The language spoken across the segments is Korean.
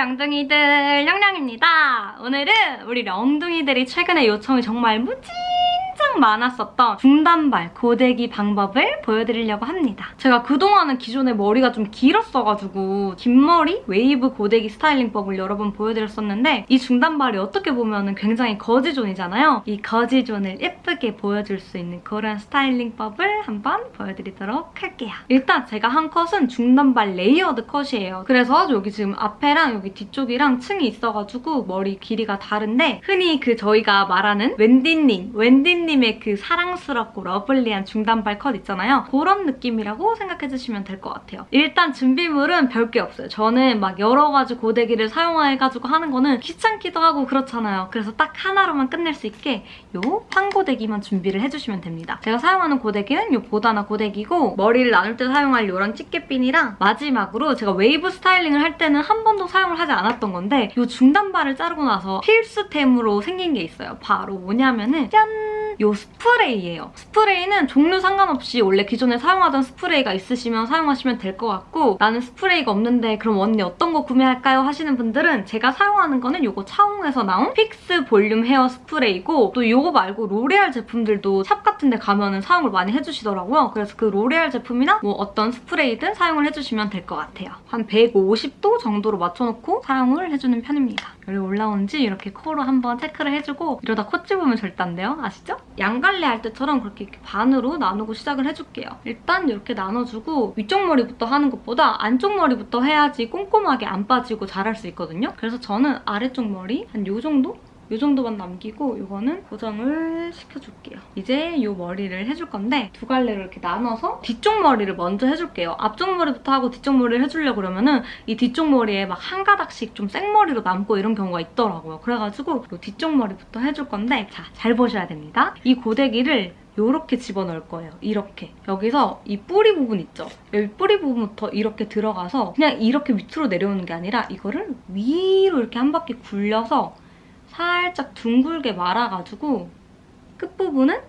령둥이들 령령입니다. 오늘은 우리 령둥이들이 최근에 요청이 정말 무진장 많았었던 중단발 고데기 방법을 보여드리려고 합니다. 제가 그동안은 기존에 머리가 좀 길었어가지고 긴 머리 웨이브 고데기 스타일링법을 여러 번 보여드렸었는데 이 중단발이 어떻게 보면 굉장히 거지존이잖아요. 이 거지존을 예쁘게 보여줄 수 있는 그런 스타일링법을 한번 보여드리도록 할게요. 일단 제가 한 컷은 중단발 레이어드 컷이에요. 그래서 여기 지금 앞에랑 여기 뒤쪽이랑 층이 있어가지고 머리 길이가 다른데 흔히 저희가 말하는 웬디님의 그 사랑스럽고 러블리한 중단발 컷 있잖아요. 그런 느낌이라고 생각해주시면 될 것 같아요. 일단 준비물은 별게 없어요. 저는 막 여러 가지 고데기를 사용해가지고 하는 거는 귀찮기도 하고 그렇잖아요. 그래서 딱 하나로만 끝낼 수 있게 요 판고데기만 준비를 해주시면 됩니다. 제가 사용하는 고데기는 요 보다나 고데기고 머리를 나눌 때 사용할 요런 집게핀이랑 마지막으로 제가 웨이브 스타일링을 할 때는 한 번도 사용을 하지 않았던 건데 요 중단발을 자르고 나서 필수템으로 생긴 게 있어요. 바로 뭐냐면은 짠! 요 스프레이예요. 스프레이는 종류 상관없이 원래 기존에 사용하던 스프레이가 있으시면 사용하시면 될 것 같고 나는 스프레이가 없는데 그럼 언니 어떤 거 구매할까요? 하시는 분들은 제가 사용하는 거는 요거 차홍에서 나온 픽스 볼륨 헤어 스프레이고 또 요거 말고 로레알 제품들도 샵 같은 데 가면은 사용을 많이 해주시더라고요. 그래서 그 로레알 제품이나 뭐 어떤 스프레이든 사용을 해주시면 될 것 같아요. 한 150도 정도로 맞춰놓고 사용을 해주는 편입니다. 열이 올라온지 이렇게 코로 한번 체크를 해주고 이러다 코 찝으면 절대 안 돼요. 아시죠? 양갈래 할 때처럼 그렇게 반으로 나누고 시작을 해줄게요. 일단 이렇게 나눠주고 위쪽 머리부터 하는 것보다 안쪽 머리부터 해야지 꼼꼼하게 안 빠지고 잘할 수 있거든요. 그래서 저는 아래쪽 머리 한 요 정도? 이 정도만 남기고 이거는 고정을 시켜줄게요. 이제 이 머리를 해줄 건데 두 갈래로 이렇게 나눠서 뒤쪽 머리를 먼저 해줄게요. 앞쪽 머리부터 하고 뒤쪽 머리를 해주려고 그러면은 이 뒤쪽 머리에 막 한 가닥씩 좀 생머리로 남고 이런 경우가 있더라고요. 그래가지고 이 뒤쪽 머리부터 해줄 건데 자, 잘 보셔야 됩니다. 이 고데기를 이렇게 집어넣을 거예요. 이렇게. 여기서 이 뿌리 부분 있죠? 여기 뿌리 부분부터 이렇게 들어가서 그냥 이렇게 밑으로 내려오는 게 아니라 이거를 위로 이렇게 한 바퀴 굴려서 살짝 둥글게 말아가지고 끝부분은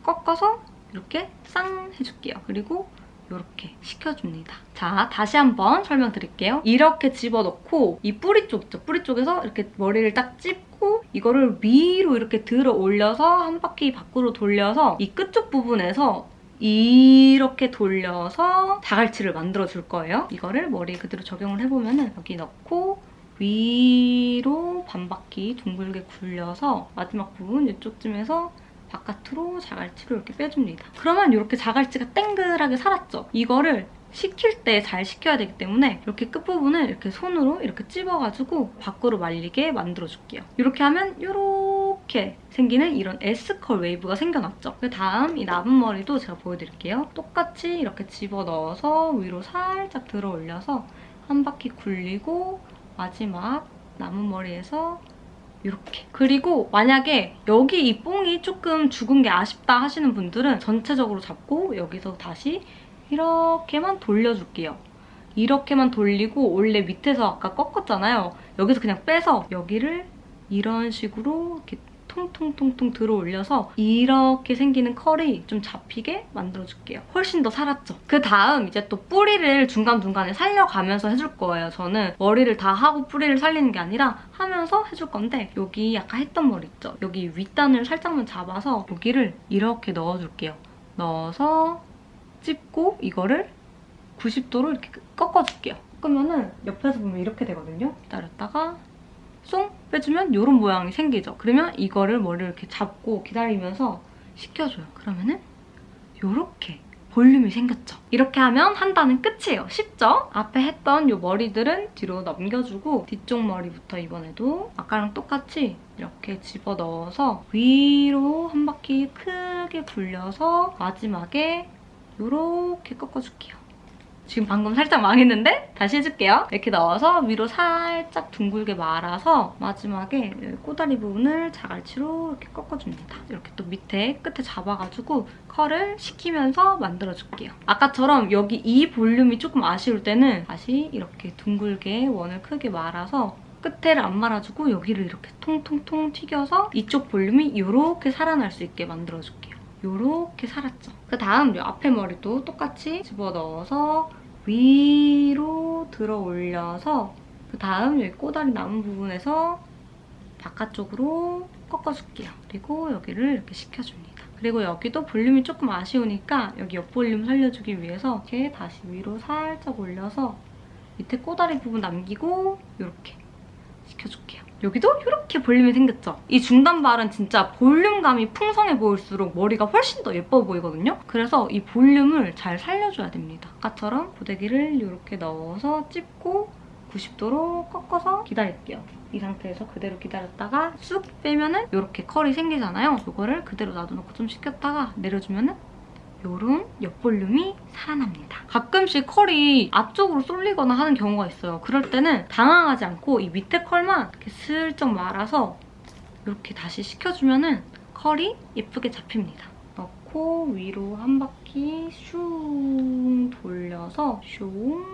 꺾어서 이렇게 쌍 해줄게요. 그리고 이렇게 식혀줍니다. 자, 다시 한번 설명드릴게요. 이렇게 집어넣고 이 뿌리 쪽 있죠? 뿌리 쪽에서 이렇게 머리를 딱 찝고 이거를 위로 이렇게 들어 올려서 한 바퀴 밖으로 돌려서 이 끝쪽 부분에서 이렇게 돌려서 자갈치를 만들어줄 거예요. 이거를 머리에 그대로 적용을 해보면은 여기 넣고 위로 반바퀴 둥글게 굴려서 마지막 부분 이쪽쯤에서 바깥으로 자갈치로 이렇게 빼줍니다. 그러면 이렇게 자갈치가 땡글하게 살았죠? 이거를 식힐 때 잘 식혀야 되기 때문에 이렇게 끝부분을 이렇게 손으로 이렇게 찝어가지고 밖으로 말리게 만들어줄게요. 이렇게 하면 이렇게 생기는 이런 S컬 웨이브가 생겨났죠? 그 다음 이 남은 머리도 제가 보여드릴게요. 똑같이 이렇게 집어넣어서 위로 살짝 들어 올려서 한 바퀴 굴리고 마지막 남은 머리에서 이렇게. 그리고 만약에 여기 이 뽕이 조금 죽은 게 아쉽다 하시는 분들은 전체적으로 잡고 여기서 다시 이렇게만 돌려줄게요. 이렇게만 돌리고 원래 밑에서 아까 꺾었잖아요. 여기서 그냥 빼서 여기를 이런 식으로 이렇게 통통통통 들어 올려서 이렇게 생기는 컬이 좀 잡히게 만들어줄게요. 훨씬 더 살았죠? 그 다음 이제 또 뿌리를 중간중간에 살려가면서 해줄 거예요. 저는 머리를 다 하고 뿌리를 살리는 게 아니라 하면서 해줄 건데 여기 아까 했던 머리 있죠? 여기 윗단을 살짝만 잡아서 여기를 이렇게 넣어줄게요. 넣어서 찝고 이거를 90도로 이렇게 꺾어줄게요. 꺾으면은 옆에서 보면 이렇게 되거든요. 기다렸다가 쏙 빼주면 이런 모양이 생기죠. 그러면 이거를 머리를 이렇게 잡고 기다리면서 식혀줘요. 그러면은 이렇게 볼륨이 생겼죠. 이렇게 하면 한 단은 끝이에요. 쉽죠? 앞에 했던 이 머리들은 뒤로 넘겨주고 뒤쪽 머리부터 이번에도 아까랑 똑같이 이렇게 집어넣어서 위로 한 바퀴 크게 굴려서 마지막에 이렇게 꺾어줄게요. 지금 방금 살짝 망했는데 다시 해줄게요. 이렇게 넣어서 위로 살짝 둥글게 말아서 마지막에 꼬다리 부분을 자갈치로 이렇게 꺾어줍니다. 이렇게 또 밑에 끝에 잡아가지고 컬을 식히면서 만들어줄게요. 아까처럼 여기 이 볼륨이 조금 아쉬울 때는 다시 이렇게 둥글게 원을 크게 말아서 끝에를 안 말아주고 여기를 이렇게 통통통 튀겨서 이쪽 볼륨이 이렇게 살아날 수 있게 만들어줄게요. 요렇게 살았죠. 그 다음 이 앞에 머리도 똑같이 집어넣어서 위로 들어 올려서 그 다음 여기 꼬다리 남은 부분에서 바깥쪽으로 꺾어줄게요. 그리고 여기를 이렇게 식혀줍니다. 그리고 여기도 볼륨이 조금 아쉬우니까 여기 옆 볼륨 살려주기 위해서 이렇게 다시 위로 살짝 올려서 밑에 꼬다리 부분 남기고 이렇게 식혀줄게요. 여기도 이렇게 볼륨이 생겼죠? 이 중단발은 진짜 볼륨감이 풍성해 보일수록 머리가 훨씬 더 예뻐 보이거든요? 그래서 이 볼륨을 잘 살려줘야 됩니다. 아까처럼 고데기를 이렇게 넣어서 찝고 90도로 꺾어서 기다릴게요. 이 상태에서 그대로 기다렸다가 쑥 빼면은 이렇게 컬이 생기잖아요. 이거를 그대로 놔둬놓고 좀 식혔다가 내려주면은 이런 옆볼륨이 살아납니다. 가끔씩 컬이 앞쪽으로 쏠리거나 하는 경우가 있어요. 그럴 때는 당황하지 않고 이 밑에 컬만 이렇게 슬쩍 말아서 이렇게 다시 식혀주면은 컬이 예쁘게 잡힙니다. 넣고 위로 한 바퀴 슝 돌려서 슝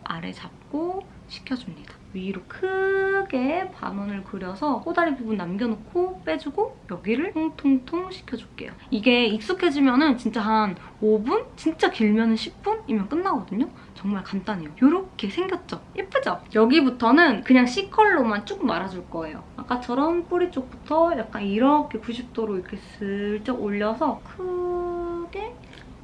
아래 잡고 식혀줍니다. 위로 크게 반원을 그려서 꼬다리 부분 남겨놓고 빼주고 여기를 통통통 식혀줄게요. 이게 익숙해지면은 진짜 한 5분? 진짜 길면은 10분이면 끝나거든요? 정말 간단해요. 이렇게 생겼죠? 예쁘죠? 여기부터는 그냥 C컬로만 쭉 말아줄 거예요. 아까처럼 뿌리 쪽부터 약간 이렇게 90도로 이렇게 슬쩍 올려서 크게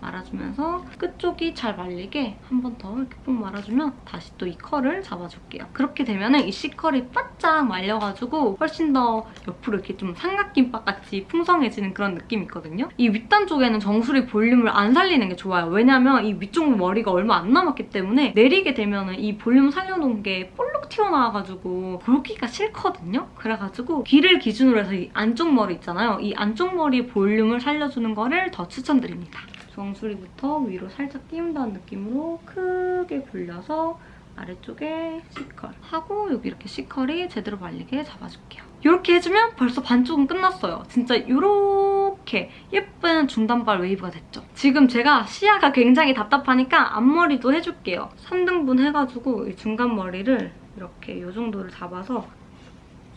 말아주면서 끝쪽이 잘 말리게 한 번 더 이렇게 꼭 말아주면 다시 또 이 컬을 잡아줄게요. 그렇게 되면은 이 C컬이 바짝 말려가지고 훨씬 더 옆으로 이렇게 좀 삼각김밥같이 풍성해지는 그런 느낌이 있거든요. 이 윗단 쪽에는 정수리 볼륨을 안 살리는 게 좋아요. 왜냐면 이 위쪽 머리가 얼마 안 남았기 때문에 내리게 되면은 이 볼륨 살려놓은 게 볼록 튀어나와가지고 굴기가 싫거든요. 그래가지고 귀를 기준으로 해서 이 안쪽 머리 있잖아요. 이 안쪽 머리 볼륨을 살려주는 거를 더 추천드립니다. 정수리부터 위로 살짝 띄운다는 느낌으로 크게 굴려서 아래쪽에 C컬 하고 여기 이렇게 C컬이 제대로 말리게 잡아줄게요. 이렇게 해주면 벌써 반쪽은 끝났어요. 진짜 이렇게 예쁜 중단발 웨이브가 됐죠. 지금 제가 시야가 굉장히 답답하니까 앞머리도 해줄게요. 3등분 해가지고 이 중간 머리를 이렇게 이 정도를 잡아서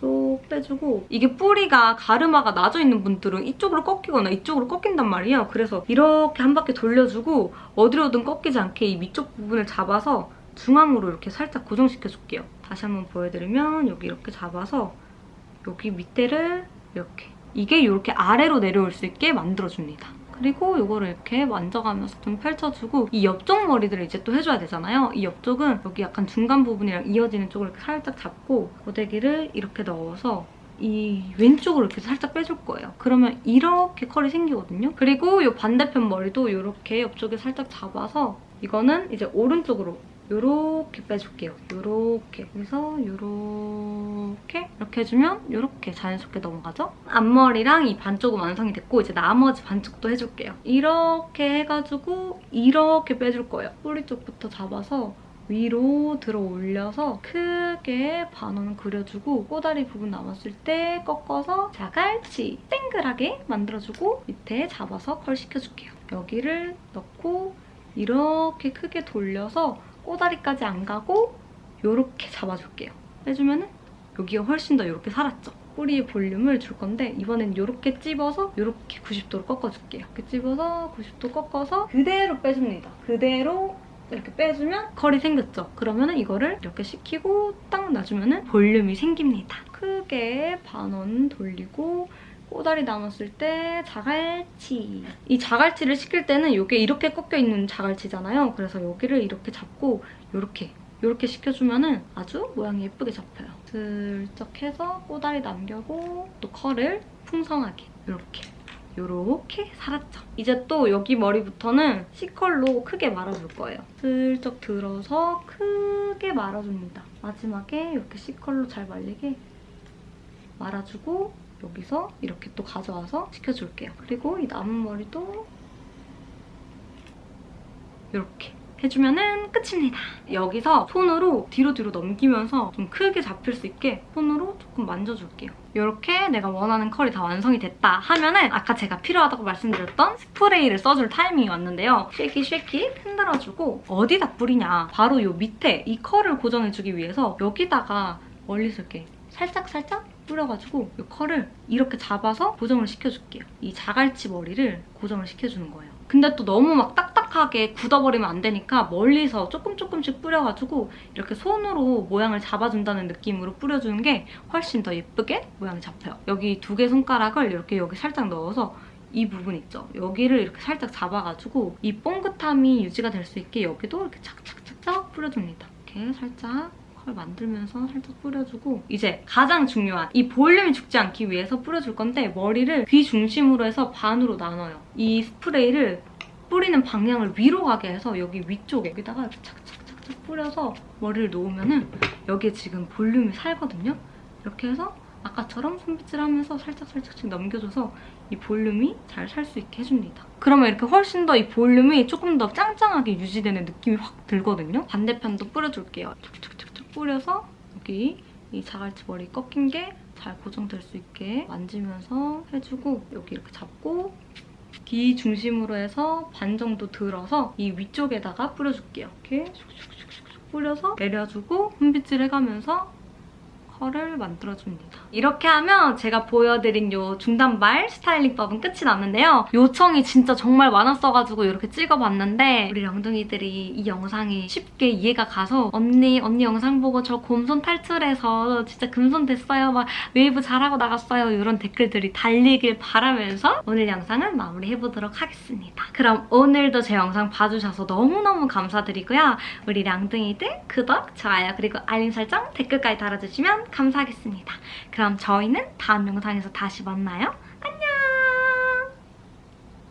쏙 빼주고 이게 뿌리가 가르마가 나져 있는 분들은 이쪽으로 꺾이거나 이쪽으로 꺾인단 말이에요. 그래서 이렇게 한 바퀴 돌려주고 어디로든 꺾이지 않게 이 밑쪽 부분을 잡아서 중앙으로 이렇게 살짝 고정시켜줄게요. 다시 한번 보여드리면 여기 이렇게 잡아서 여기 밑에를 이렇게 이게 이렇게 아래로 내려올 수 있게 만들어줍니다. 그리고 이거를 이렇게 만져가면서 좀 펼쳐주고 이 옆쪽 머리들을 이제 또 해줘야 되잖아요. 이 옆쪽은 여기 약간 중간 부분이랑 이어지는 쪽을 이렇게 살짝 잡고 고데기를 이렇게 넣어서 이 왼쪽으로 이렇게 살짝 빼줄 거예요. 그러면 이렇게 컬이 생기거든요. 그리고 이 반대편 머리도 이렇게 옆쪽에 살짝 잡아서 이거는 이제 오른쪽으로 요렇게 빼줄게요. 요렇게. 그래서 요렇게 이렇게 해주면 요렇게 자연스럽게 넘어가죠? 앞머리랑 이 반쪽은 완성이 됐고 이제 나머지 반쪽도 해줄게요. 이렇게 해가지고 이렇게 빼줄 거예요. 뿌리 쪽부터 잡아서 위로 들어 올려서 크게 반원 그려주고 꼬다리 부분 남았을 때 꺾어서 자갈치 땡글하게 만들어주고 밑에 잡아서 컬 시켜줄게요. 여기를 넣고 이렇게 크게 돌려서 꼬다리까지 안 가고 이렇게 잡아줄게요. 해주면은 여기가 훨씬 더 이렇게 살았죠? 뿌리에 볼륨을 줄 건데 이번엔 이렇게 찝어서 이렇게 90도로 꺾어줄게요. 이렇게 찝어서 90도 꺾어서 그대로 빼줍니다. 그대로 이렇게 빼주면 컬이 생겼죠? 그러면은 이거를 이렇게 식히고 딱 놔주면은 볼륨이 생깁니다. 크게 반원 돌리고 꼬다리 남았을 때 자갈치. 이 자갈치를 식힐 때는 이게 이렇게 꺾여있는 자갈치잖아요. 그래서 여기를 이렇게 잡고 이렇게 식혀주면은 아주 모양이 예쁘게 잡혀요. 슬쩍 해서 꼬다리 남겨고 또 컬을 풍성하게 요렇게 살았죠. 이제 또 여기 머리부터는 C컬로 크게 말아줄 거예요. 슬쩍 들어서 크게 말아줍니다. 마지막에 이렇게 C컬로 잘 말리게 말아주고 여기서 이렇게 또 가져와서 식혀줄게요. 그리고 이 남은 머리도 이렇게 해주면은 끝입니다. 여기서 손으로 뒤로 넘기면서 좀 크게 잡힐 수 있게 손으로 조금 만져줄게요. 이렇게 내가 원하는 컬이 다 완성이 됐다 하면은 아까 제가 필요하다고 말씀드렸던 스프레이를 써줄 타이밍이 왔는데요. 쉐이키 흔들어주고 어디다 뿌리냐? 바로 이 밑에 이 컬을 고정해주기 위해서 여기다가 멀리서 이렇게 살짝 뿌려가지고 이 컬을 이렇게 잡아서 고정을 시켜줄게요. 이 자갈치 머리를 고정을 시켜주는 거예요. 근데 또 너무 막 딱딱하게 굳어버리면 안 되니까 멀리서 조금씩 뿌려가지고 이렇게 손으로 모양을 잡아준다는 느낌으로 뿌려주는 게 훨씬 더 예쁘게 모양이 잡혀요. 여기 2개 손가락을 이렇게 여기 살짝 넣어서 이 부분 있죠? 여기를 이렇게 살짝 잡아가지고 이 뽕긋함이 유지가 될 수 있게 여기도 이렇게 착착착착 뿌려줍니다. 이렇게 살짝 컬 만들면서 살짝 뿌려주고 이제 가장 중요한 이 볼륨이 죽지 않기 위해서 뿌려줄 건데 머리를 귀 중심으로 해서 반으로 나눠요. 이 스프레이를 뿌리는 방향을 위로 가게 해서 여기 위쪽에 여기다가 이렇게 착착착착 뿌려서 머리를 놓으면은 여기에 지금 볼륨이 살거든요? 이렇게 해서 아까처럼 손빗질하면서 살짝씩 넘겨줘서 이 볼륨이 잘 살 수 있게 해줍니다. 그러면 이렇게 훨씬 더 이 볼륨이 조금 더 짱짱하게 유지되는 느낌이 확 들거든요? 반대편도 뿌려줄게요. 툭툭툭툭 뿌려서 여기 이 자갈치 머리 꺾인 게 잘 고정될 수 있게 만지면서 해주고 여기 이렇게 잡고 귀 중심으로 해서 반 정도 들어서 이 위쪽에다가 뿌려줄게요. 이렇게 슉슉슉슉 뿌려서 내려주고 손빗질 해가면서 컬을 만들어줍니다. 이렇게 하면 제가 보여드린 요 중단발 스타일링법은 끝이 났는데요. 요청이 진짜 정말 많았어가지고 이렇게 찍어봤는데 우리 령둥이들이 이 영상이 쉽게 이해가 가서 언니 영상 보고 저 곰손 탈출해서 진짜 금손 됐어요. 막 웨이브 잘하고 나갔어요. 이런 댓글들이 달리길 바라면서 오늘 영상은 마무리해보도록 하겠습니다. 그럼 오늘도 제 영상 봐주셔서 너무너무 감사드리고요. 우리 령둥이들 구독, 좋아요, 그리고 알림 설정, 댓글까지 달아주시면 감사하겠습니다. 그럼 저희는 다음 영상에서 다시 만나요.